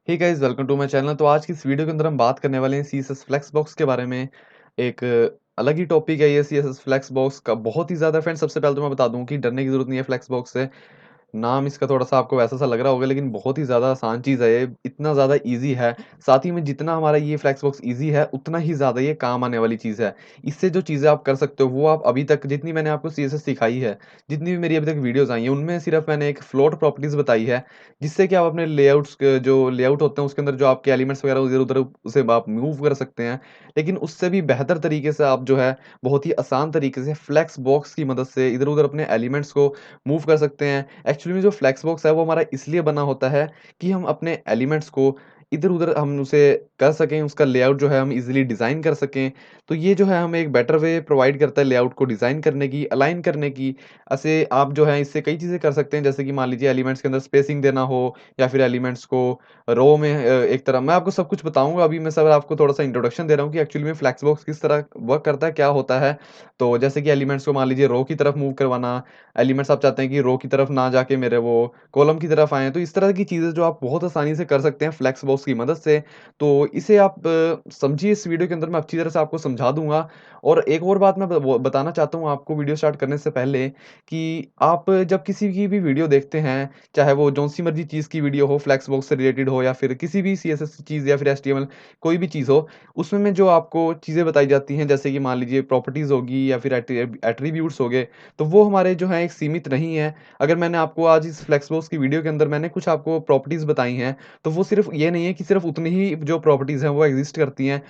Hey guys welcome to my channel. तो आज की इस वीडियो के अंदर हम बात करने वाले हैं सीएसएस फ्लेक्स बॉक्स के बारे में। एक अलग ही टॉपिक है ये सीएसएस फ्लेक्स बॉक्स का, बहुत ही ज़्यादा। फ्रेंड्स, सबसे पहले तो मैं बता दूं कि डरने की ज़रूरत नहीं है फ्लेक्स बॉक्स से। नाम इसका थोड़ा-सा आपको वैसा सा लग रहा होगा, लेकिन बहुत ही ज़्यादा आसान चीज़ है ये, इतना ज़्यादा ईज़ी है। साथ ही में जितना हमारा ये फ्लेक्स बॉक्स ईज़ी है, उतना ही ज़्यादा ये काम आने वाली चीज़ है। इससे जो चीज़ें आप कर सकते हो, वो आप अभी तक जितनी मैंने आपको सीएसएस सिखाई है, जितनी भी मेरी अभी तक वीडियोज़ आई हैं, उनमें सिर्फ़ मैंने एक फ्लोट प्रॉपर्टीज़ बताई है, जिससे कि आप अपने लेआउट्स क जो लेआउट होते हैं, उसके अंदर जो आपके एलिमेंट्स वगैरह इधर-उधर उसे आप मूव कर सकते हैं। लेकिन उससे भी बेहतर तरीके से आप जो है, बहुत ही आसान तरीके से फ्लेक्स बॉक्स की मदद से इधर-उधर अपने एलिमेंट्स को मूव कर सकते हैं। एक्चुअली में जो फ्लेक्स बॉक्स है वो हमारा इसलिए बना होता है कि हम अपने एलिमेंट्स को इधर-उधर हम उसे कर सकें, उसका लेआउट जो है हम इज़िली डिज़ाइन कर सकें। तो ये जो है हमें एक बेटर वे प्रोवाइड करता है लेआउट को डिज़ाइन करने की, अलाइन करने की। ऐसे आप जो है इससे कई चीज़ें कर सकते हैं, जैसे कि मान लीजिए एलिमेंट्स के अंदर स्पेसिंग देना हो, या फिर एलिमेंट्स को रो में एक तरह मैं आपको सब कुछ बताऊँगा। अभी मैं सर आपको थोड़ा-सा इंट्रोडक्शन दे रहा हूँ कि एक्चुअली में फ्लेक्स बॉक्स किस तरह वर्क करता है, क्या होता है। तो जैसे कि एलिमेंट्स को मान लीजिए रो की तरफ मूव करवाना, एलिमेंट्स आप चाहते हैं कि रो की तरफ ना जाके मेरे वो कॉलम की तरफ आएँ, तो इस तरह की चीज़ें जो आप बहुत आसानी से कर सकते हैं फ्लेक्स बॉक्स की मदद से। तो इसे आप समझिए, इस वीडियो के अंदर मैं अच्छी तरह से आपको समझा दूँगा। और एक और बात मैं ब वो बताना चाहता हूँ आपको वीडियो स्टार्ट करने से पहले, कि आप जब किसी की भी वीडियो देखते हैं, चाहे वो जौन-सी मर्ज़ी चीज़ की वीडियो हो, फ्लेक्स बॉक्स से रिलेटेड हो, या फिर किसी भी सीएसएस चीज़, या फिर एचटीएमएल कोई भी चीज़ हो, उसमें में जो आपको चीज़ें बताई जाती हैं, जैसे कि मान लीजिए प्रॉपर्टीज़ होगी, या फिर एट्रीब्यूट्स हो गए, तो वो हमारे जो हैं एक सीमित नहीं है। अगर मैंने आपको आज इस फ्लेक्सबॉक्स की वीडियो के अंदर मैंने कुछ आपको प्रॉपर्टीज़ बताई हैं, तो वो सिर्फ़ ये नहीं है कि सिर्फ़ उतनी ही जो प्रॉपर्टीज़ हैं वो एक्ज़िस्ट करती हैं।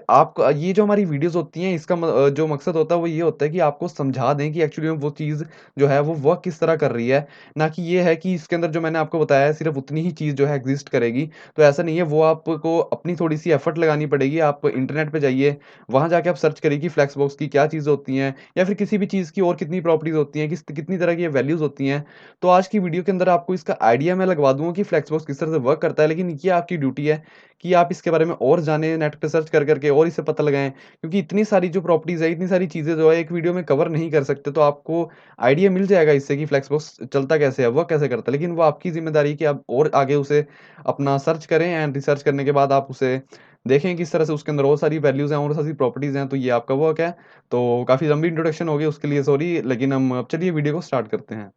आप ये जो हमारी वीडियोज़ होती हैं, इसका जो मकसद होता है वो ये होता है कि आपको समझा दें कि एक्चुअली में वो चीज़ जो है वो वर्क किस तरह कर रही है। ना कि ये है कि इसके अंदर जो मैंने आपको बताया है सिर्फ़ उतनी ही चीज़ जो है एक्ज़िस्ट करेगी। तो ऐसा नहीं है, वो आपको अपनी थोड़ी-सी एफ़र्ट लगानी पड़ेगी। आप इंटरनेट पे जाइए, वहाँ जाके आप सर्च करिए कि फ्लेक्सबॉक्स की क्या चीज़ें होती हैं, या फिर किसी भी चीज़ की और कितनी प्रॉपर्टीज़ होती हैं, कितनी तरह की वैल्यूज़ होती हैं। तो आज की वीडियो के अंदर आपको इसका आइडिया मैं लगवा दूँगा कि फ्लेक्सबॉक्स किस तरह से वर्क करता है, लेकिन ये आपकी ड्यूटी है कि आप इसके बारे में और जानें, नेट पे सर्च कर के और इसे पता लगाएँ। क्योंकि इतनी सारी जो प्रॉपर्टीज़ है, इतनी सारी चीज़ें जो है एक वीडियो में कवर नहीं कर सकते, तो आपको आइडिया मिल जाएगा इससे कि फ्लेक्सबॉक्स चलता कैसे है, वर्क कैसे करता है। लेकिन वो आपकी ज़िम्मेदारी है कि आप और आगे उसे अपना सर्च करें, एंड रिसर्च करने के बाद आप उसे देखें किस तरह से उसके अंदर और सारी वैल्यूज़ हैं और सारी प्रॉपर्टीज़ हैं। तो ये आपका वर्क है। तो काफ़ी लंबी इंट्रोडक्शन हो गई, उसके लिए सॉरी, लेकिन हम अब चलिए वीडियो को स्टार्ट करते हैं।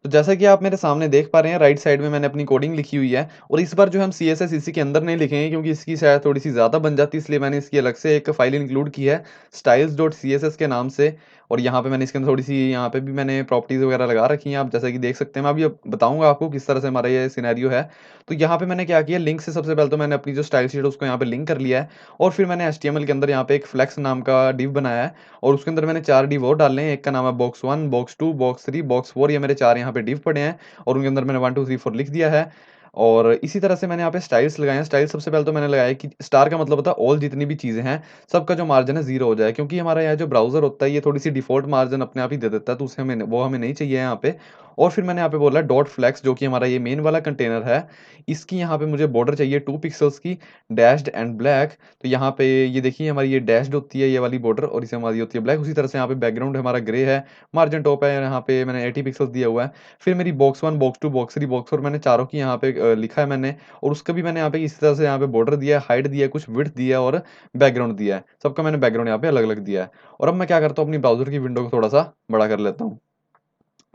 तो जैसा कि आप मेरे सामने देख पा रहे हैं, राइट साइड में मैंने अपनी कोडिंग लिखी हुई है। और इस बार जो हम सीएसएस इसी के अंदर नहीं लिखेंगे, क्योंकि इसकी शायद थोड़ी-सी ज़्यादा बन जाती है, इसलिए मैंने इसकी अलग से एक फ़ाइल इंक्लूड की है, styles.css के नाम से। और यहाँ पे मैंने इसके अंदर थोड़ी-सी, यहाँ पे भी मैंने प्रॉपर्टीज़ वगैरह लगा रखी हैं, आप जैसा कि देख सकते हैं। मैं अभी अब बताऊँगा आपको किस तरह से हमारा ये सिनेरियो है। तो यहाँ पे मैंने क्या किया, लिंक से सबसे पहले तो मैंने अपनी जो स्टाइल शीट है उसको यहाँ पे लिंक कर लिया है। और फिर मैंने एचटीएमएल के अंदर यहाँ पे एक फ्लेक्स नाम का डिव बनाया है, और उसके अंदर मैंने 4 डिव और डाले हैं। एक का नाम है बॉक्स 1, बॉक्स 2, बॉक्स 3, बॉक्स 4, ये मेरे 4 यहाँ पे डिव पड़े हैं। और उनके अंदर मैंने 1 2 3 4 लिख दिया है। और इसी तरह से मैंने यहाँ पे स्टाइल्स लगाए हैं। स्टाइल सबसे पहले तो मैंने लगाया है कि स्टार का मतलब होता है ऑल, जितनी भी चीज़ें हैं, सबका जो मार्जिन है 0 हो जाए। क्योंकि हमारा यहाँ जो ब्राउज़र होता है, ये थोड़ी-सी डिफ़ॉल्ट मार्जिन अपने आप ही दे देता है, तो उसे हमें नहीं चाहिए यहाँ पे। और फिर मैंने यहाँ पे बोला डॉट फ्लेक्स, जो कि हमारा ये मेन वाला कंटेनर है, इसकी यहाँ पे मुझे बॉर्डर चाहिए 2 पिक्सेल्स की, डैश्ड एंड ब्लैक। तो यहाँ पे ये देखिए, हमारी ये डैश्ड होती है ये वाली बॉर्डर, और इसे हमारी होती है ब्लैक। उसी तरह से यहाँ पे बैकग्राउंड हमारा ग्रे है, मार्जिन टॉप है, यहाँ पे मैंने 80 पिक्सेल्स दिया हुआ है। फिर मेरी बॉक्स 1, बॉक्स 2, बॉक्स 3, बॉक्स 4, मैंने चारों की यहाँ पे लिखा है मैंने। और उसका भी मैंने यहाँ पे इस तरह से यहाँ पे बॉर्डर दिया है, हाइट दिया है, कुछ विड्थ दिया है, और बैकग्राउंड दिया है। सबका मैंने बैकग्राउंड यहाँ पे अलग-अलग दिया है। और अब मैं क्या करता हूँ, अपनी ब्राउज़र की विंडो को थोड़ा-सा बड़ा कर लेता हूँ।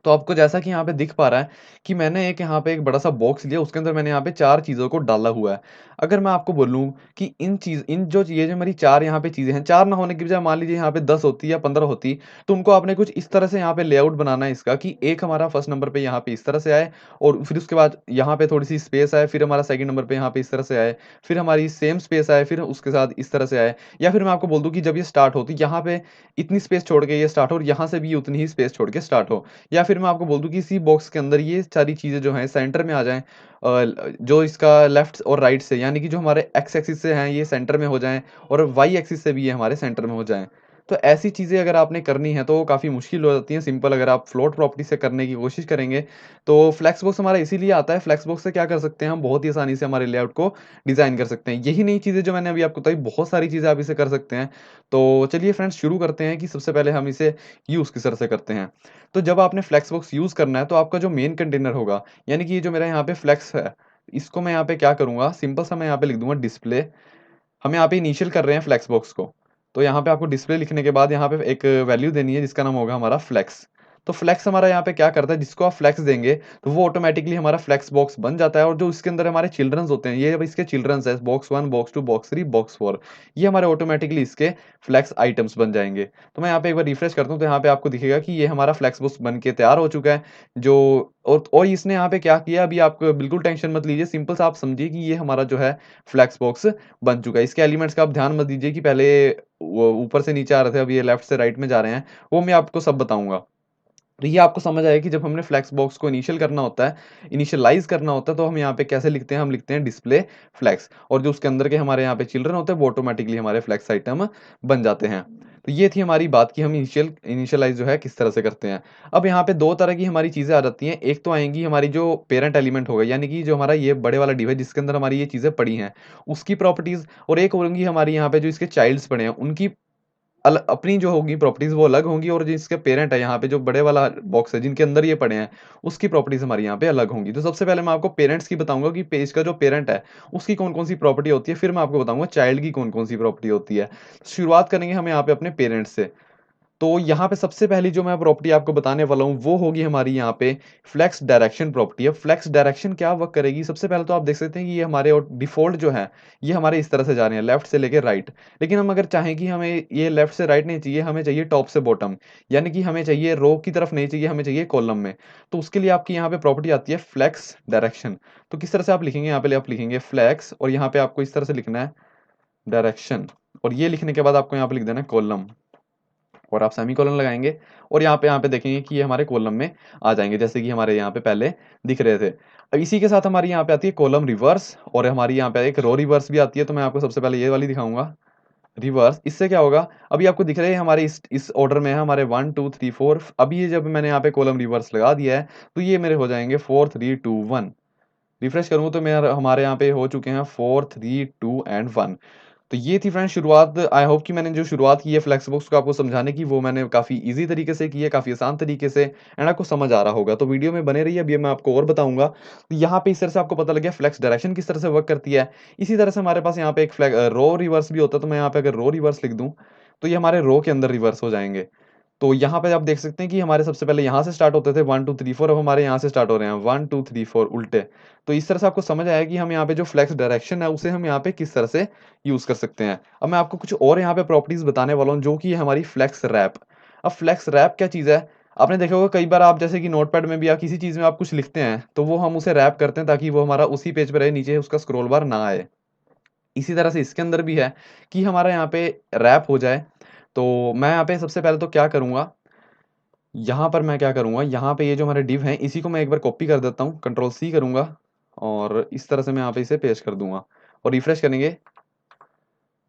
तो आपको जैसा कि यहाँ पे दिख पा रहा है कि मैंने एक यहाँ पे एक बड़ा-सा बॉक्स लिया, उसके अंदर मैंने यहाँ पे 4 चीज़ों को डाला हुआ है। अगर मैं आपको बोलूँ कि इन जो ये जो मेरी 4 यहाँ पे चीज़ें हैं, 4 ना होने की बजाय मान लीजिए यहाँ पे 10 होती या 15 होती, तो उनको आपने कुछ इस तरह से यहाँ पे लेआउट बनाना है इसका, कि एक हमारा फर्स्ट नंबर पे यहाँ पे इस तरह से आए, और फिर उसके बाद यहाँ पे थोड़ी-सी स्पेस आए, फिर हमारा सेकंड नंबर पे यहाँ पे इस तरह से आए, फिर हमारी सेम स्पेस आए, फिर उसके साथ इस तरह से आए। या फिर मैं आपको बोल दूँ कि जब ये स्टार्ट हो, तो यहाँ पे इतनी स्पेस छोड़ के ये स्टार्ट हो, और यहाँ से भी उतनी ही स्पेस छोड़ के स्टार्ट हो। या फिर मैं आपको बोल दूँ कि इसी बॉक्स के अंदर ये सारी चीज़ें जो हैं सेंटर में आ जाएँ। जो इसका लेफ्ट और राइट से, यानी कि जो हमारे एक्स एक्सिस से हैं ये सेंटर में हो जाएँ, और वाई एक्सिस से भी ये हमारे सेंटर में हो जाएँ। तो ऐसी चीज़ें अगर आपने करनी है तो काफ़ी मुश्किल हो जाती है। सिंपल अगर आप फ्लोट प्रॉपर्टी से करने की कोशिश करेंगे, तो फ्लेक्स बॉक्स हमारा इसीलिए आता है। फ्लेक्स बॉक्स से क्या कर सकते हैं हम, बहुत ही आसानी से हमारे लेआउट को डिज़ाइन कर सकते हैं। यही नहीं चीज़ें जो मैंने अभी आपको बताई, बहुत सारी चीज़ें आप इसे कर सकते हैं। तो चलिए फ्रेंड्स, शुरू करते हैं कि सबसे पहले हम इसे यूज़ किस तरह से करते हैं। तो जब आपने फ्लेक्स बॉक्स यूज़ करना है तो आपका जो मेन कंटेनर होगा, यानी कि ये जो मेरा यहाँ पे फ्लेक्स है, इसको मैं यहाँ पे क्या करूँगा, सिंपल सा मैं यहाँ पे लिख दूँगा डिस्प्ले। हम यहाँ पे इनिशियल कर रहे हैं फ्लेक्स बॉक्स को। तो यहाँ पे आपको डिस्प्ले लिखने के बाद यहाँ पे एक वैल्यू देनी है जिसका नाम होगा हमारा फ्लेक्स। तो फ्लेक्स हमारा यहाँ पे क्या करता है, जिसको आप फ्लेक्स देंगे तो वो ऑटोमेटिकली हमारा फ्लेक्स बॉक्स बन जाता है। और जो इसके अंदर हमारे चिल्ड्रंस होते हैं, ये अब इसके चिल्ड्रंस है, बॉक्स 1, बॉक्स 2, बॉक्स 3, बॉक्स 4, ये हमारे ऑटोमेटिकली इसके फ्लेक्स आइटम्स बन जाएंगे। तो मैं यहाँ पे एक बार रिफ्रेश करता हूँ तो यहाँ पे आपको दिखेगा कि ये हमारा फ्लेक्स बॉक्स बन के तैयार हो चुका है। जो और इसने यहाँ पे क्या किया, अभी आप बिल्कुल टेंशन मत लीजिए, सिंपल सा आप समझिए कि ये हमारा जो है फ्लेक्स बॉक्स बन चुका है। इसके एलिमेंट्स का आप ध्यान मत दीजिए कि पहले वो ऊपर से नीचे आ रहे थे, अब ये लेफ्ट से राइट में जा रहे हैं, वो मैं आपको सब बताऊँगा। तो ये आपको समझ आएगा कि जब हमने फ्लेक्स बॉक्स को इनिशियल करना होता है, इनिशियलाइज़ करना होता है, तो हम यहाँ पे कैसे लिखते हैं, हम लिखते हैं डिस्प्ले फ्लेक्स, और जो उसके अंदर के हमारे यहाँ पे चिल्ड्रन होते हैं, वो ऑटोमैटिकली हमारे फ्लेक्स आइटम बन जाते हैं। तो ये थी हमारी बात कि हम इनिशियलाइज़ जो है किस तरह से करते हैं। अब यहाँ पे 2 तरह की हमारी चीज़ें आ जाती हैं। एक तो आएँगी हमारी जो पेरेंट एलिमेंट होगा, यानी कि जो हमारा ये बड़े वाला डिव है जिसके अंदर हमारी ये चीज़ें पड़ी हैं, उसकी प्रॉपर्टीज़, और एक होंगी हमारी यहाँ पे जो इसके चाइल्ड्स पड़े हैं, उनकी अपनी जो होगी प्रॉपर्टीज़ वो अलग होंगी, और जिसके पेरेंट है यहाँ पे जो बड़े वाला बॉक्स है जिनके अंदर ये पड़े हैं, उसकी प्रॉपर्टीज़ हमारी यहाँ पे अलग होंगी। तो सबसे पहले मैं आपको पेरेंट्स की बताऊँगा कि पेज का जो पेरेंट है, उसकी कौन-कौन सी प्रॉपर्टी होती है, फिर मैं आपको बताऊँगा चाइल्ड की कौन-कौन सी प्रॉपर्टी होती है। शुरुआत करेंगे हम यहाँ पे अपने पेरेंट्स से। तो यहाँ पे सबसे पहली जो मैं प्रॉपर्टी आपको बताने वाला हूँ, वो होगी हमारी यहाँ पे फ्लेक्स डायरेक्शन प्रॉपर्टी। है फ्लेक्स डायरेक्शन क्या वर्क करेगी, सबसे पहले तो आप देख सकते हैं कि ये हमारे और डिफ़ॉल्ट जो है, ये हमारे इस तरह से जा रहे हैं, लेफ्ट से लेके राइट। लेकिन हम अगर चाहें कि हमें ये लेफ्ट से राइट नहीं चाहिए, हमें चाहिए टॉप से बॉटम, यानी कि हमें चाहिए रो की तरफ नहीं चाहिए, हमें चाहिए कॉलम में। तो उसके लिए आपकी यहाँ पे प्रॉपर्टी आती है फ्लेक्स डायरेक्शन। तो किस तरह से आप लिखेंगे, यहाँ पे आप लिखेंगे फ्लेक्स, और यहाँ पे आपको इस तरह से लिखना है डायरेक्शन, और ये लिखने के बाद आपको यहाँ पे लिख देना है कॉलम, और आप सेमीकोलन लगाएँगे, और यहाँ पे देखेंगे कि ये हमारे कॉलम में आ जाएँगे, जैसे कि हमारे यहाँ पे पहले दिख रहे थे। अब इसी के साथ हमारी यहाँ पे आती है कॉलम रिवर्स, और हमारी यहाँ पे एक रो रिवर्स भी आती है। तो मैं आपको सबसे पहले ये वाली दिखाऊँगा, रिवर्स। इससे क्या होगा, अभी आपको दिख रहे हैं हमारे इस ऑर्डर में है हमारे 1 2 3 4। अभी ये जब मैंने यहाँ पे कॉलम रिवर्स लगा दिया है, तो ये मेरे हो जाएँगे 4 3 2 1। रिफ्रेश करूँ तो मेरा हमारे यहाँ पे हो चुके हैं 4 3 2 एंड 1। तो ये थी फ्रेंड्स शुरुआत। आई होप कि मैंने जो शुरुआत की है फ्लेक्स बॉक्स को आपको समझाने की, वो मैंने काफ़ी ईज़ी तरीके से की है, काफ़ी आसान तरीके से, एंड आपको समझ आ रहा होगा। तो वीडियो में बने रहिए, अभी मैं आपको और बताऊँगा। तो यहाँ पे इस तरह से आपको पता लग गया फ्लेक्स डायरेक्शन किस तरह से वर्क करती है। इसी तरह से हमारे पास यहाँ पे एक रो रिवर्स भी होता है। तो मैं यहाँ पे अगर रो रिवर्स लिख दूँ, तो ये हमारे रो के अंदर रिवर्स हो जाएँगे। तो यहाँ पे आप देख सकते हैं कि हमारे सबसे पहले यहाँ से स्टार्ट होते थे 1 2 3 4, अब हमारे यहाँ से स्टार्ट हो रहे हैं 1 2 3 4 उल्टे। तो इस तरह से आपको समझ आया कि हम यहाँ पे जो फ्लेक्स डायरेक्शन है उसे हम यहाँ पे किस तरह से यूज़ कर सकते हैं। अब मैं आपको कुछ और यहाँ पे प्रॉपर्टीज़ बताने वाला हूँ, जो कि है हमारी फ्लेक्स रैप। अब फ्लेक्स रैप क्या चीज़ है? आपने देखा होगा कई बार आप जैसे कि नोटपैड में भी या किसी चीज़ में आप कुछ लिखते हैं, तो वो हम उसे रैप करते हैं ताकि वो हमारा उसी पेज पे रहे, नीचे उसका स्क्रॉल बार ना आए। इसी तरह से इसके अंदर भी है कि हमारा यहाँ पे रैप हो जाए। तो मैं यहाँ पे सबसे पहले तो क्या करूँगा, यहाँ पर मैं क्या करूँगा, यहाँ पे ये जो हमारे डिव हैं, इसी को मैं एक बार कॉपी कर देता हूँ, कंट्रोल सी करूँगा, और इस तरह से मैं यहाँ पे इसे पेस्ट कर दूँगा, और रिफ्रेश करेंगे।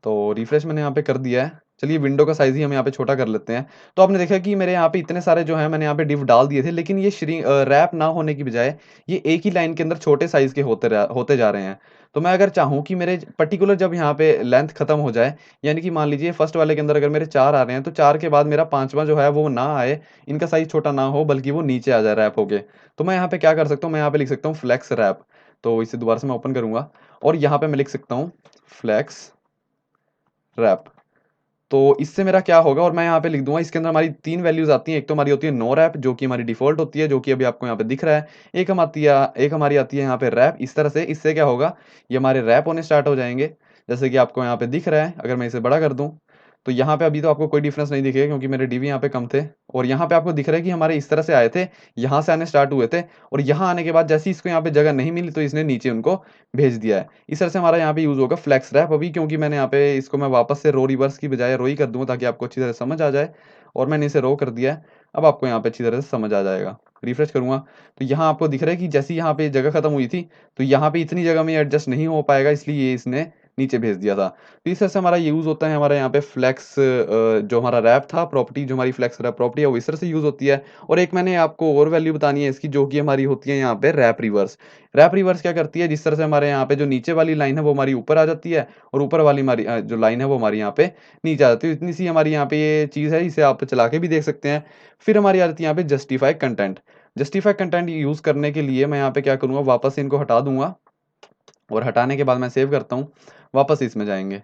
तो रिफ्रेश मैंने यहाँ पे कर दिया है। चलिए विंडो का साइज़ ही हम यहाँ पे छोटा कर लेते हैं। तो आपने देखा कि मेरे यहाँ पे इतने सारे जो हैं मैंने यहाँ पे डिव डाल दिए थे, लेकिन ये रैप ना होने की बजाय ये एक ही लाइन के अंदर छोटे साइज़ के होते जा रहे हैं। तो मैं अगर चाहूँ कि मेरे पर्टिकुलर जब यहाँ पे लेंथ खत्म हो जाए, यानी कि मान लीजिए फर्स्ट वाले के अंदर अगर मेरे 4 आ रहे हैं, तो 4 के बाद मेरा 5वां जो है वो ना आए, इनका साइज़ छोटा ना हो, बल्कि वो नीचे आ जाए रैप होके। तो मैं यहाँ पे क्या कर सकता हूँ, मैं यहाँ पे लिख सकता हूँ फ्लेक्स रैप। तो इसे दोबारा से मैं ओपन करूँगा, और यहाँ पे मैं लिख सकता हूँ फ्लेक्स रैप। तो इससे मेरा क्या होगा, और मैं यहाँ पे लिख दूँगा, इसके अंदर हमारी 3 वैल्यूज़ आती हैं। एक तो हमारी होती है नो रैप, जो कि हमारी डिफ़ॉल्ट होती है, जो कि अभी आपको यहाँ पे दिख रहा है। एक हमारी आती है यहाँ पे रैप, इस तरह से। इससे क्या होगा, ये हमारे रैप होने स्टार्ट हो जाएँगे, जैसे कि आपको यहाँ पे दिख रहा है। अगर मैं इसे बड़ा कर दूँ, तो यहाँ पे अभी तो आपको कोई डिफ़रेंस नहीं दिखेगा क्योंकि मेरे डिव यहाँ पे कम थे, और यहाँ पे आपको दिख रहा है कि हमारे इस तरह से आए थे, यहाँ से आने स्टार्ट हुए थे, और यहाँ आने के बाद जैसे ही इसको यहाँ पे जगह नहीं मिली, तो इसने नीचे उनको भेज दिया है। इस तरह से हमारा यहाँ पे यूज़ होगा फ्लेक्स रैप। अभी क्योंकि मैंने यहाँ पे इसको मैं वापस से रो रिवर्स की बजाय रो ही कर दूँगा ताकि आपको अच्छी तरह से समझ आ जाए, और मैंने इसे रो कर दिया है। अब आपको यहाँ पे अच्छी तरह से समझ आ जाएगा। रिफ्रेश करूँगा, तो यहाँ आपको दिख रहा है कि जैसे ही यहाँ पे जगह खत्म हुई थी, तो यहाँ पे इतनी जगह में एडजस्ट नहीं हो पाएगा, इसलिए ये इसने नीचे भेज दिया था। तो इस तरह से हमारा यूज़ होता है हमारा यहाँ पे फ्लेक्स जो हमारा रैप था प्रॉपर्टी, जो हमारी फ्लेक्स रैप प्रॉपर्टी है वो इस तरह से यूज़ होती है। और एक मैंने आपको और वैल्यू बतानी है इसकी, जो कि हमारी होती है यहाँ पे रैप रिवर्स। रैप रिवर्स क्या करती है, जिस तरह से हमारे यहाँ पे जो नीचे वाली लाइन है वो हमारी ऊपर आ जाती है और ऊपर वाली हमारी जो लाइन है वो हमारी यहाँ पे नीचे आ जाती है। इतनी सी हमारी यहाँ पे ये चीज़ है, इसे आप चला के भी देख सकते हैं। फिर हमारी आ जाती है यहाँ पे justify content. Justify content use करने के लिए मैं यहाँ पे क्या करूँगा, वापस से इनको हटा दूंगा और हटाने के बाद मैं सेव करता हूँ, वापस इसमें जाएंगे।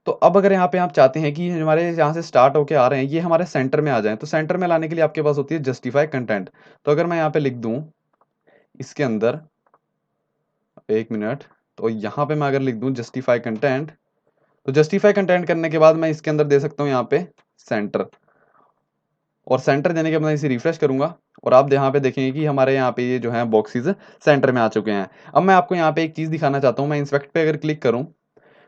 तो अब अगर यहाँ पे आप चाहते हैं कि हमारे यहाँ से स्टार्ट होके आ रहे हैं ये हमारे सेंटर में आ जाएं, तो सेंटर में लाने के लिए आपके पास होती है जस्टिफाई कंटेंट। तो अगर मैं यहाँ पे लिख दूं इसके अंदर, एक मिनट, तो यहाँ पे मैं अगर लिख दूं जस्टिफाई कंटेंट, तो जस्टिफाई कंटेंट करने के बाद मैं इसके अंदर दे सकता हूँ यहाँ पे सेंटर। और सेंटर देने के बाद मैं इसे रिफ्रेश करूंगा और आप यहाँ पे देखेंगे कि हमारे यहाँ पे ये जो है बॉक्सेस सेंटर में आ चुके हैं। अब मैं आपको यहाँ पे एक चीज़ दिखाना चाहता हूँ, मैं इंस्पेक्ट पे अगर क्लिक करूँ,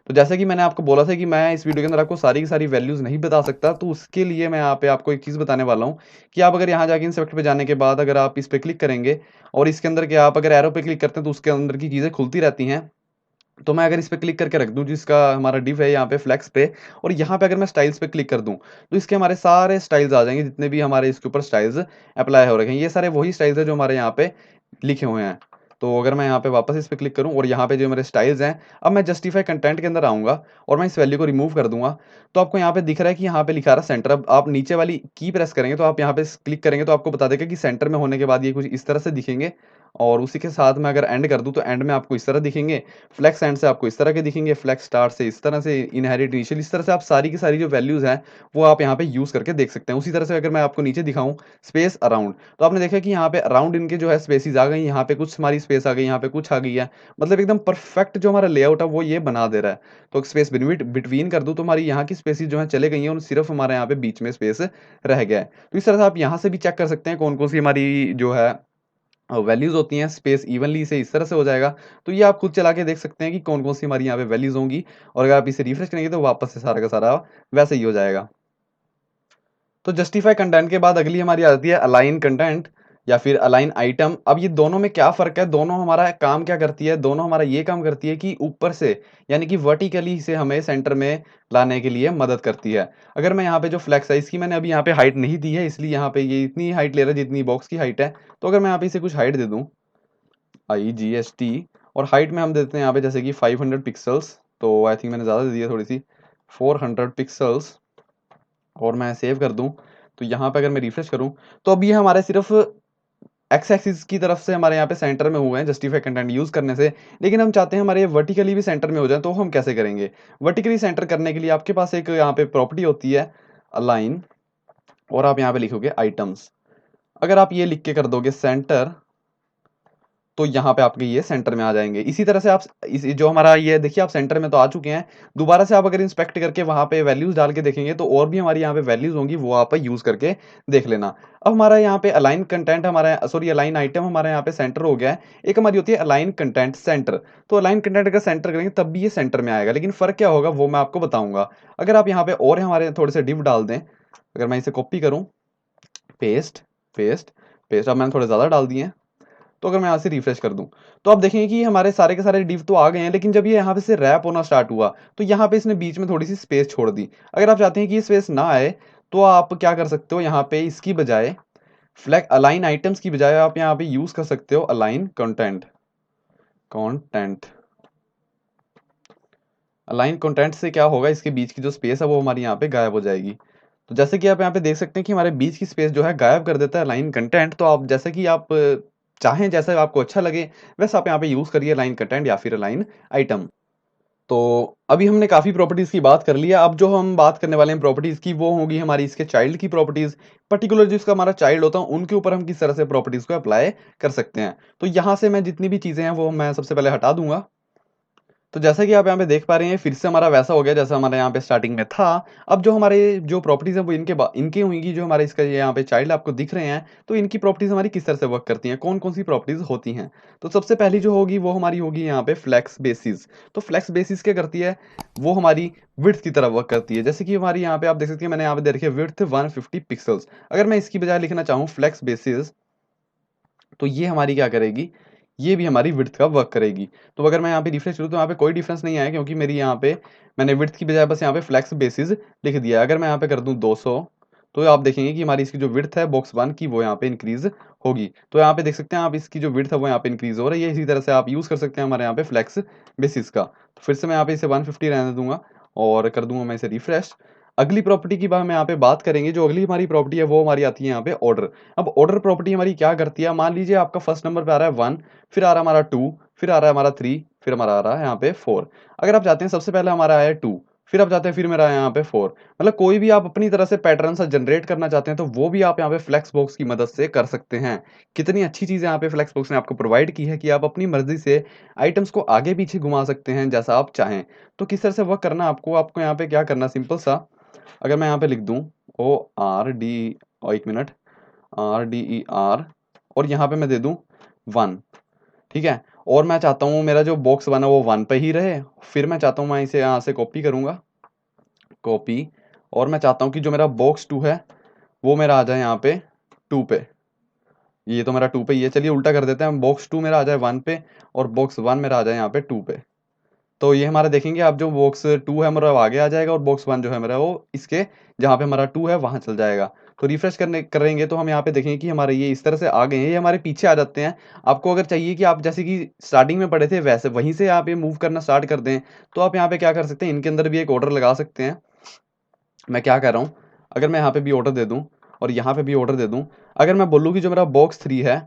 तो जैसे कि मैंने आपको बोला था कि मैं इस वीडियो के अंदर आपको सारी की सारी वैल्यूज नहीं बता सकता, तो उसके लिए मैं यहाँ पे आपको एक चीज़ बताने वाला हूँ कि आप अगर यहाँ जाके इंस्पेक्ट पे जाने के बाद अगर आप इस पे क्लिक करेंगे और इसके अंदर के आप अगर एरो पे क्लिक करते हैं तो उसके अंदर की चीज़ें खुलती रहती हैं। तो मैं अगर इस पे क्लिक करके रख दूं जिसका हमारा डिव है यहाँ पे फ्लेक्स पे, और यहाँ पे अगर मैं स्टाइल्स पे क्लिक कर दूं तो इसके हमारे सारे स्टाइल्स आ जाएंगे, जितने भी हमारे इसके ऊपर स्टाइल्स अप्लाई हो रखे हैं ये सारे वही स्टाइल्स है जो हमारे यहाँ पे लिखे हुए हैं। तो अगर मैं यहाँ पे वापस इस पे क्लिक करूँ और यहाँ पे जो मेरे स्टाइल्स हैं, अब मैं जस्टिफाई कंटेंट के अंदर आऊंगा और मैं इस वैल्यू को रिमूव कर दूंगा। तो आपको यहाँ पे दिख रहा है कि यहाँ पे लिखा रहा है सेंटर। अब आप नीचे वाली की प्रेस करेंगे तो आप यहाँ पे क्लिक करेंगे तो आपको बता देगा कि सेंटर में होने के बाद ये कुछ इस तरह से दिखेंगे। और उसी के साथ में अगर एंड कर दूं तो एंड में आपको इस तरह दिखेंगे, फ्लेक्स एंड से आपको इस तरह के दिखेंगे, फ्लेक्स स्टार्ट से इस तरह से, इनहेरिट इनिशियल इस तरह से। आप सारी की सारी जो वैल्यूज हैं वो आप यहाँ पे यूज करके देख सकते हैं। उसी तरह से अगर मैं आपको नीचे दिखाऊं स्पेस अराउंड, तो आपने देखा कि यहाँ पे अराउंड इनके जो है स्पेसिस आ गई, यहाँ पे कुछ हमारी स्पेस आ गई, यहाँ पे कुछ आ गई है। मतलब एकदम परफेक्ट जो हमारा लेआउट है वो ये बना दे रहा है। तो स्पेस बिटवीन कर दूं तो हमारी यहाँ की स्पेसिस जो है चले गई हैं और सिर्फ हमारे यहाँ पे बीच में स्पेस रह गया है। तो इस तरह से आप यहाँ से भी चेक कर सकते हैं कौन कौन सी हमारी जो है वैल्यूज होती हैं। स्पेस इवनली से इस तरह से हो जाएगा। तो ये आप खुद चला के देख सकते हैं कि कौन कौन सी हमारी यहाँ पे वैल्यूज होंगी, और अगर आप इसे रिफ्रेश करेंगे तो वापस से सारा का सारा वैसे ही हो जाएगा। तो जस्टिफाई कंटेंट के बाद अगली हमारी आती है अलाइन कंटेंट या फिर अलाइन आइटम। अब ये दोनों में क्या फर्क है, दोनों हमारा काम क्या करती है, दोनों हमारा ये काम करती है कि ऊपर से यानी कि वर्टिकली से हमें सेंटर में लाने के लिए मदद करती है। अगर मैं यहाँ पे जो फ्लेक्स है इसकी मैंने अभी यहाँ पे हाइट नहीं दी है, इसलिए यहाँ पे ये इतनी हाइट ले रहा है जितनी बॉक्स की हाइट है। तो अगर मैं यहाँ पे इसे कुछ हाइट दे दूँ, IGST, और हाइट में हम देते हैं यहाँ पे जैसे कि 500 पिक्सल्स, तो आई थिंक मैंने ज़्यादा दे दिया थोड़ी सी, 400 पिक्सल्स, और मैं सेव कर दूं। तो यहाँ पे अगर मैं रिफ्रेश करूं तो अब ये हमारे सिर्फ एक्स एक्सिस की तरफ से हमारे यहाँ पे सेंटर में हुए हैं जस्टिफाई कंटेंट यूज करने से। लेकिन हम चाहते हैं हमारे ये वर्टिकली भी सेंटर में हो जाए, तो हम कैसे करेंगे। वर्टिकली सेंटर करने के लिए आपके पास एक यहाँ पे प्रॉपर्टी होती है अलाइन, और आप यहाँ पे लिखोगे आइटम्स। अगर आप ये लिख के कर दोगे सेंटर, तो यहाँ पे आपके ये सेंटर में आ जाएंगे। इसी तरह से आप इस जो हमारा ये देखिए आप सेंटर में तो आ चुके हैं। दोबारा से आप अगर इंस्पेक्ट करके वहां पे वैल्यूज डाल के देखेंगे तो और भी हमारी यहाँ पे वैल्यूज होंगी, वो आप यूज करके देख लेना। अब हमारा यहाँ पे अलाइन कंटेंट हमारा सॉरी अलाइन आइटम हमारे यहाँ पे सेंटर हो गया है। एक हमारी होती है अलाइन कंटेंट सेंटर। तो अलाइन कंटेंट अगर सेंटर करेंगे तब भी ये सेंटर में आएगा, लेकिन फर्क क्या होगा वो मैं आपको बताऊंगा। अगर आप यहाँ पे और हमारे थोड़े से डिव डाल दें, अगर मैं इसे कॉपी करूँ, पेस्ट पेस्ट पेस्ट, अब मैंने थोड़े ज्यादा डाल दिए हैं। तो अगर मैं यहाँ से रिफ्रेश कर दूं तो आप देखेंगे कि हमारे सारे के सारे डिव तो आ गए हैं, लेकिन जब ये यहाँ पे से रैप होना स्टार्ट हुआ तो यहाँ पे इसने बीच में थोड़ी सी स्पेस छोड़ दी। अगर आप चाहते हैं कि ये स्पेस ना आए तो आप क्या कर सकते हो, यहाँ पे इसकी बजाय फ्लैग अलाइन आइटम्स की बजाय आप यहाँ पे यूज कर सकते हो align content. Content align content से क्या होगा, इसके बीच की जो स्पेस है वो हमारी यहाँ पे गायब हो जाएगी। तो जैसे कि आप यहाँ पे देख सकते हैं कि हमारे बीच की स्पेस जो है गायब कर देता है लाइन कंटेंट। तो आप जैसे कि आप चाहें, जैसे आपको अच्छा लगे वैसे आप यहाँ पे यूज करिए लाइन कंटेंट या फिर लाइन आइटम। तो अभी हमने काफी प्रॉपर्टीज की बात कर लिया। अब जो हम बात करने वाले हैं प्रॉपर्टीज की वो होगी हमारी इसके चाइल्ड की प्रॉपर्टीज। पर्टिकुलर जिसका हमारा चाइल्ड होता है उनके ऊपर हम किस तरह से प्रॉपर्टीज को अप्लाई कर सकते हैं। तो यहाँ से मैं जितनी भी चीजें हैं वो मैं सबसे पहले हटा दूंगा। तो जैसा कि आप यहाँ पे देख पा रहे हैं फिर से हमारा वैसा हो गया जैसा हमारे यहाँ पे स्टार्टिंग में था। अब जो हमारे जो प्रॉपर्टीज हैं वो इनकी होंगी, जो हमारे इसका ये यहाँ पे चाइल्ड आपको दिख रहे हैं। तो इनकी प्रॉपर्टीज हमारी किस तरह से वर्क करती हैं, कौन कौन सी प्रॉपर्टीज होती हैं। तो सबसे पहली जो होगी वो हमारी होगी यहाँ पे फ्लेक्स बेसिस। तो फ्लेक्स बेसिस क्या करती है, वो हमारी विड्थ की तरह वर्क करती है। जैसे कि हमारी यहाँ पे आप देख सकते हैं मैंने यहाँ पे दे रखी है विड्थ 150 पिक्सल्स। अगर मैं इसकी बजाय लिखना चाहूँ फ्लेक्स बेसिस, तो ये हमारी क्या करेगी, ये भी हमारी विड्थ का वर्क करेगी। तो अगर मैं यहाँ पे रिफ्रेश करूँ तो यहाँ पे कोई डिफरेंस नहीं आया, क्योंकि मेरी यहाँ पे मैंने विड्थ की बजाय बस यहाँ पे फ्लेक्स बेसिस लिख दिया है। अगर मैं यहाँ पे कर दूँ 200, तो आप देखेंगे कि हमारी इसकी जो विड्थ है बॉक्स 1 की, वो यहाँ पे इंक्रीज होगी। तो यहाँ पे देख सकते हैं आप, इसकी जो विड्थ है वो यहाँ पे इंक्रीज हो रही है। इसी तरह से आप यूज़ कर सकते हैं हमारे यहाँ पे फ्लेक्स बेसिस का। तो फिर से मैं यहाँ पे इसे 150 रहने दूंगा और कर दूंगा मैं इसे रिफ्रेश। अगली प्रॉपर्टी की हम यहाँ पे बात करेंगे। जो अगली हमारी प्रॉपर्टी है वो हमारी आती है यहाँ पे ऑर्डर। अब ऑर्डर प्रॉपर्टी हमारी क्या करती है, मान लीजिए आपका फर्स्ट नंबर पे आ रहा है 1, फिर आ रहा है हमारा 2, फिर आ रहा है हमारा 3, फिर हमारा आ रहा है यहाँ पे 4। अगर आप चाहते हैं सबसे पहले हमारा आया 2, फिर आप चाहते हैं फिर मेरा यहाँ पे 4, मतलब कोई भी आप अपनी तरह से पैटर्न सा जनरेट करना चाहते हैं तो वो भी आप यहाँ पे फ्लेक्स बॉक्स की मदद से कर सकते हैं। कितनी अच्छी चीज़ यहाँ पे फ्लेक्स बॉक्स ने आपको प्रोवाइड की है कि आप अपनी मर्जी से आइटम्स को आगे पीछे घुमा सकते हैं जैसा आप चाहें। तो किस तरह से वर्क करना आपको आपको यहाँ पे क्या करना, सिंपल सा। अगर मैं यहाँ पे लिख दूँ ORD, और 1 मिनट, RDER, और यहाँ पे मैं दे दूँ 1, ठीक है। और मैं चाहता हूँ मेरा जो बॉक्स 1 है वो 1 पे ही रहे। फिर मैं चाहता हूँ मैं इसे यहाँ से कॉपी करूँगा, कॉपी, और मैं चाहता हूँ कि जो मेरा बॉक्स 2 है वो मेरा आ जाए यहाँ पे 2 पे। ये तो मेरा 2 पे ही है, चलिए उल्टा कर देते हैं, बॉक्स 2 मेरा आ जाए 1 पे और बॉक्स 1 मेरा आ जाए यहाँ पे 2 पे। तो ये हमारा देखेंगे आप, जो बॉक्स 2 है हमारा आगे आ जाएगा और बॉक्स 1 जो है मेरा वो इसके जहाँ पे हमारा 2 है वहाँ चल जाएगा। तो रिफ्रेश करने करेंगे तो हम यहाँ पे देखेंगे कि हमारे ये इस तरह से आ गए हैं, ये हमारे पीछे आ जाते हैं। आपको अगर चाहिए कि आप जैसे कि स्टार्टिंग में पढ़े थे वैसे वहीं से आप ये मूव करना स्टार्ट कर दें, तो आप यहाँ पे क्या कर सकते हैं, इनके अंदर भी एक ऑर्डर लगा सकते हैं। मैं क्या कर रहा हूँ, अगर मैं यहाँ पे भी ऑर्डर दे दूँ और यहाँ पे भी ऑर्डर दे दूँ, अगर मैं बोलूँ कि जो मेरा बॉक्स 3 है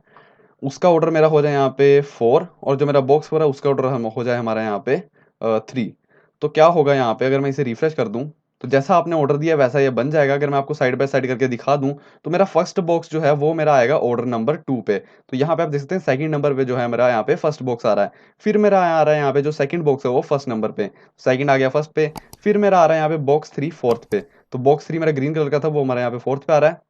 उसका ऑर्डर मेरा हो जाए यहाँ पे 4, और जो मेरा बॉक्स 4 है उसका ऑर्डर हम हो जाए हमारा यहाँ पे 3, तो क्या होगा यहाँ पे, अगर मैं इसे रिफ्रेश कर दूं तो जैसा आपने ऑर्डर दिया वैसा ये बन जाएगा। अगर मैं आपको साइड बाय साइड करके दिखा दूं तो मेरा फर्स्ट बॉक्स जो है वो मेरा आएगा ऑर्डर नंबर 2 पे। तो यहाँ पे आप देख सकते हैं सेकंड नंबर पे जो है मेरा यहाँ पे फर्स्ट बॉक्स आ रहा है। फिर मेरा आ रहा है यहाँ पे जो सेकंड बॉक्स है वो फर्स्ट नंबर पे, सेकंड आ गया फर्स्ट पे। फिर मेरा आ रहा है यहाँ पे बॉक्स 3 फोर्थ पे। तो बॉक्स 3 मेरा ग्रीन कलर का था वो हमारा यहाँ पे फोर्थ पे आ रहा है,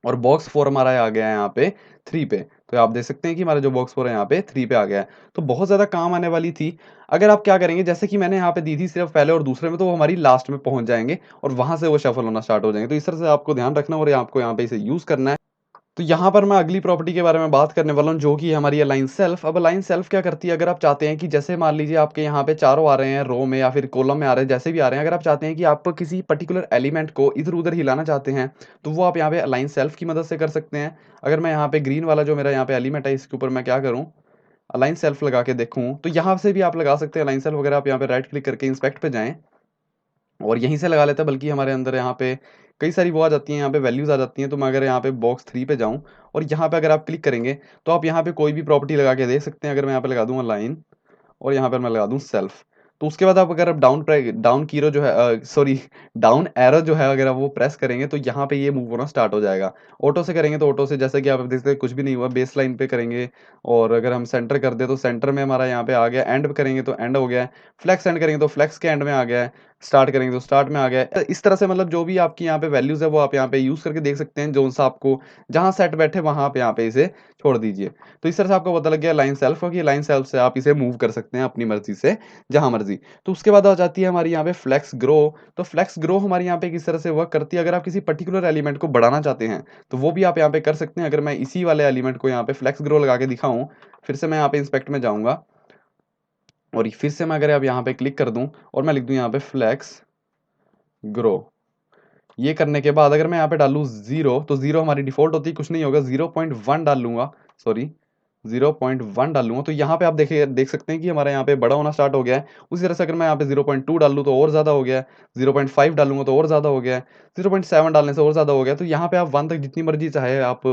और बॉक्स 4 हमारा आ गया है यहाँ पे 3 पे। तो आप देख सकते हैं कि हमारा जो बॉक्स 4 है यहाँ पे 3 पे आ गया है। तो बहुत ज़्यादा काम आने वाली थी। अगर आप क्या करेंगे, जैसे कि मैंने यहाँ पे दी थी सिर्फ पहले और दूसरे में, तो वो हमारी लास्ट में पहुंच जाएंगे और वहां से वो शफल होना स्टार्ट हो जाएंगे। तो इस तरह से आपको ध्यान रखना और आपको यहाँ पे इसे यूज करना है। तो यहाँ पर मैं अगली प्रॉपर्टी के बारे में बात करने वाला हूँ, जो कि है हमारी अलाइन सेल्फ। अब अलाइन सेल्फ क्या करती है, अगर आप चाहते हैं कि जैसे मान लीजिए आपके यहाँ पे चारों आ रहे हैं रो में या फिर कॉलम में आ रहे हैं, जैसे भी आ रहे हैं, अगर आप चाहते हैं कि आप किसी पर्टिकुलर एलिमेंट को इधर उधर हिलाना चाहते हैं तो वो आप यहाँ पे अलाइन सेल्फ की मदद से कर सकते हैं। अगर मैं यहाँ पे ग्रीन वाला जो मेरा यहाँ पे एलिमेंट है इसके ऊपर मैं क्या करूँ, अलाइन सेल्फ लगा के देखूँ, तो यहाँ से भी आप लगा सकते हैं अलाइन सेल्फ। वगैरह आप यहाँ पे राइट क्लिक करके इंस्पेक्ट पे जाएं और यहीं से लगा लेता है, बल्कि हमारे अंदर यहाँ पे कई सारी वो आ जाती हैं, यहाँ पे वैल्यूज आ जाती हैं। तो मैं अगर यहाँ पे बॉक्स 3 पे जाऊँ और यहाँ पे अगर आप क्लिक करेंगे तो आप यहाँ पे कोई भी प्रॉपर्टी लगा के देख सकते हैं। अगर मैं यहाँ पे लगा दूंगा लाइन और यहाँ पर मैं लगा दूं सेल्फ, तो उसके बाद आप अगर आप डाउन कीरो जो है सॉरी डाउन एरो जो है अगर आप वो प्रेस करेंगे तो यहाँ पे ये मूव होना स्टार्ट हो जाएगा। ऑटो से करेंगे तो ऑटो से, जैसे कि आप देख सकते हैं कुछ भी नहीं हुआ। बेस लाइन पे करेंगे और अगर हम सेंटर कर दे तो सेंटर में हमारा यहाँ पे आ गया। एंड पे करेंगे तो एंड हो गया है। फ्लेक्स एंड करेंगे तो फ्लेक्स के एंड में आ गया है। स्टार्ट करेंगे तो स्टार्ट में आ गया है। इस तरह से मतलब जो भी आपकी यहाँ पे वैल्यूज है वो आप यहाँ पे यूज करके देख सकते हैं। जो सा आपको जहाँ सेट बैठे वहां पे यहाँ पे इसे छोड़ दीजिए। तो इस तरह से आपको पता लग गया लाइन सेल्फ हो, कि लाइन सेल्फ से आप इसे मूव कर सकते हैं अपनी मर्जी से जहां मर्जी। तो उसके बाद आ जाती है हमारी यहाँ पे फ्लेक्स ग्रो। तो फ्लेक्स ग्रो हमारी यहाँ पे किस तरह से वर्क करती है, अगर आप किसी पर्टिकुलर एलिमेंट को बढ़ाना चाहते हैं तो वो भी आप यहाँ पे कर सकते हैं। अगर मैं इसी वाले एलिमेंट को यहाँ पे फ्लेक्स ग्रो लगा के दिखाऊं, फिर से मैं यहाँ पे इंस्पेक्ट में जाऊंगा और फिर से मैं अगर अब यहाँ पे क्लिक कर दूं और मैं लिख दूं यहाँ पे फ्लेक्स ग्रो, ये करने के बाद अगर मैं यहाँ पे डालूं 0, तो 0 हमारी डिफॉल्ट होती है, कुछ नहीं होगा। 0.1 डाल लूंगा, सॉरी 0.1 डाल लूंगा, तो यहाँ पे आप देख सकते हैं कि हमारे यहाँ पे बड़ा होना स्टार्ट हो गया है। उसी तरह से अगर मैं यहाँ पे 0.2 डाल लूँ तो और ज़्यादा हो गया है। 0.5 डालूंगा तो और ज़्यादा हो गया है। 0.7 डालने से और ज़्यादा हो गया। तो यहाँ पे आप 1 तक जितनी मर्जी चाहे आप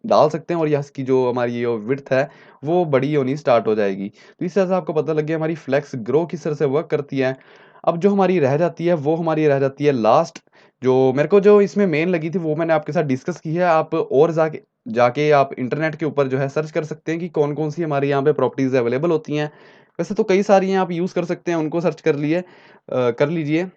डाल सकते हैं और इसकी जो हमारी ये विड्थ है वो बड़ी होनी स्टार्ट हो जाएगी। तो इस तरह से आपको पता लग गया हमारी फ्लेक्स ग्रो किस तरह से वर्क करती है। अब जो हमारी रह जाती है वो हमारी रह जाती है लास्ट। जो मेरे को जो इसमें मेन लगी थी वो मैंने आपके साथ डिस्कस की है। आप और जाके जाके आप इंटरनेट के ऊपर जो है सर्च कर सकते हैं कि कौन कौन सी हमारे यहाँ पे प्रॉपर्टीज अवेलेबल होती हैं। वैसे तो कई सारी हैं, आप यूज़ कर सकते हैं, उनको सर्च कर लीजिए।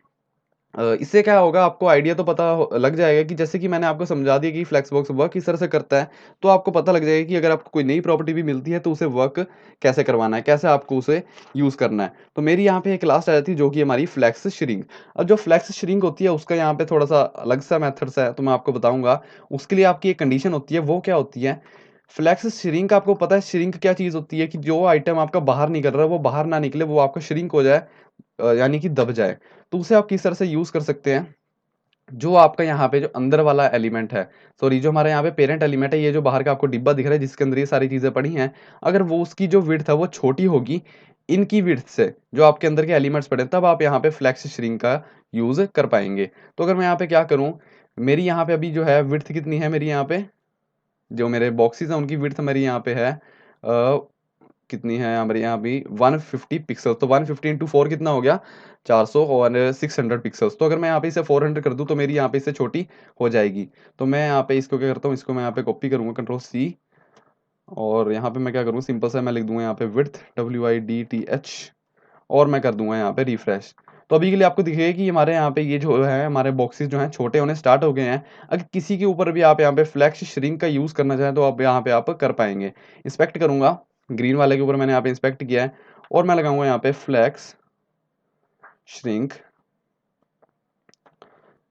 इससे क्या होगा, आपको आइडिया तो लग जाएगा कि जैसे कि मैंने आपको समझा दिया कि फ्लेक्स बॉक्स वर्क किस तरह से करता है। तो आपको पता लग जाएगा कि अगर आपको कोई नई प्रॉपर्टी भी मिलती है तो उसे वर्क कैसे करवाना है, कैसे आपको उसे यूज़ करना है। तो मेरी यहाँ पे एक लास्ट आ जाती है जो कि हमारी फ्लेक्स श्रिंक। अब जो फ्लेक्स श्रिंक होती है उसका यहाँ पे थोड़ा सा अलग सा मेथड्स है, तो मैं आपको बताऊंगा। उसके लिए आपकी एक कंडीशन होती है, वो क्या होती है, फ्लेक्स श्रिंक आपको पता है श्रिंक क्या चीज़ होती है कि जो आइटम आपका बाहर निकल रहा है वो बाहर ना निकले, वो आपका श्रिंक हो जाए, यानी कि दब जाए। तो उसे आप किस तरह से यूज़ कर सकते हैं, जो आपका यहाँ पे जो अंदर वाला एलिमेंट है, सॉरी जो हमारे यहाँ पे पेरेंट एलिमेंट है, ये जो बाहर का आपको डिब्बा दिख रहा है जिसके अंदर ये सारी चीज़ें पड़ी हैं, अगर वो उसकी जो विड्थ है वो छोटी होगी इनकी विड्थ से, जो आपके अंदर के एलिमेंट्स पड़े हैं, तब आप यहाँ पे फ्लेक्स श्रिंक का यूज़ कर पाएँगे। तो अगर मैं यहाँ पे क्या करूँ, मेरी यहाँ पे अभी जो है विड्थ कितनी है मेरी यहाँ पे, जो मेरे बॉक्सेस हैं उनकी विड्थ मेरी यहाँ पे है कितनी है हमारे यहाँ भी 150 पिक्सल्स। तो 150 इंटू 4 कितना हो गया, 400 और 600 पिक्सल्स। तो अगर मैं यहाँ पे इसे 400 कर दूँ तो मेरी यहाँ पे इससे छोटी हो जाएगी। तो मैं यहाँ पे इसको क्या करता हूँ, इसको मैं यहाँ पे कॉपी करूँगा कंट्रोल सी, और यहाँ पे मैं क्या करूँ, सिंपल सा मैं लिख दूंगा यहाँ पे विड्थ WIDTH, और मैं कर दूंगा यहाँ पे रिफ्रेश। तो अभी के लिए आपको दिखेगा कि हमारे यहाँ पे ये जो है हमारे बॉक्सेस जो हैं छोटे होने स्टार्ट हो गए हैं। अगर किसी के ऊपर भी आप यहाँ पे फ्लेक्स श्रिंक का यूज़ करना चाहें तो आप यहाँ पे आप कर पाएंगे। इंस्पेक्ट करूंगा, ग्रीन वाले के ऊपर मैंने यहाँ पे इंस्पेक्ट किया है, और मैं लगाऊंगा यहाँ पे फ्लेक्स श्रिंक।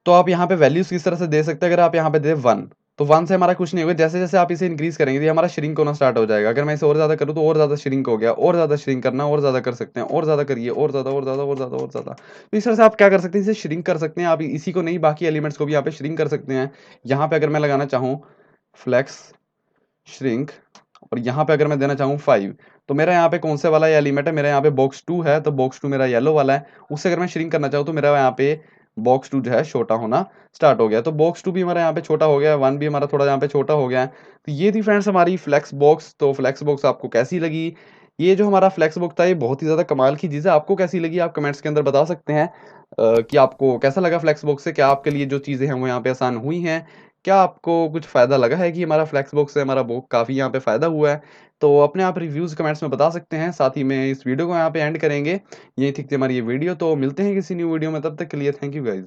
तो आप यहाँ पे वैल्यूज किस तरह से दे सकते हैं, अगर आप यहाँ पे दे 1, तो 1 से हमारा कुछ नहीं होगा, जैसे जैसे आप इसे इंक्रीज करेंगे तो ये हमारा श्रिंक होना स्टार्ट हो जाएगा। अगर मैं इसे और ज्यादा करूँ तो और ज्यादा श्रिंक हो गया, और ज्यादा श्रिंक करना, और ज्यादा कर सकते हैं, और ज्यादा करिए, और ज्यादा और ज्यादा और ज्यादा और ज्यादा। तो इस तरह से आप क्या कर सकते हैं, इसे श्रिंक कर सकते हैं। आप इसी को नहीं बाकी एलिमेंट्स को भी यहाँ पे श्रिंक कर सकते हैं। यहाँ पे अगर मैं लगाना चाहूँ फ्लेक्स श्रिंक, और यहाँ पे अगर मैं देना चाहूँ 5, तो मेरा यहाँ पे कौन से वाला एलिमेंट है, मेरा यहाँ पे बॉक्स 2 है, तो बॉक्स 2 मेरा येलो वाला है। उससे अगर मैं श्रिंक करना चाहूँ तो मेरा यहाँ पे बॉक्स 2 जो है छोटा होना स्टार्ट हो गया। तो बॉक्स 2 भी हमारा यहाँ पे छोटा हो गया, 1 भी हमारा थोड़ा यहाँ पे छोटा हो गया है। तो ये थी फ्रेंड्स हमारी फ्लेक्स बॉक्स। तो फ्लेक्स बॉक्स आपको कैसी लगी, ये जो हमारा फ्लेक्स बॉक्स था ये बहुत ही ज़्यादा कमाल की चीज़ है। आपको कैसी लगी आप कमेंट्स के अंदर बता सकते हैं कि आपको कैसा लगा फ्लेक्स बॉक्स से, क्या आपके लिए जो चीज़ें हैं वो यहाँ पे आसान हुई हैं, क्या आपको कुछ फ़ायदा लगा है कि हमारा फ्लेक्स बॉक्स से हमारा बुक काफ़ी यहाँ पे फ़ायदा हुआ है। तो अपने आप रिव्यूज़ कमेंट्स में बता सकते हैं। साथ ही में इस वीडियो को यहाँ पे एंड करेंगे। यही थी हमारी ये वीडियो, तो मिलते हैं किसी न्यू वीडियो में, तब तक के लिए थैंक यू गाइज़।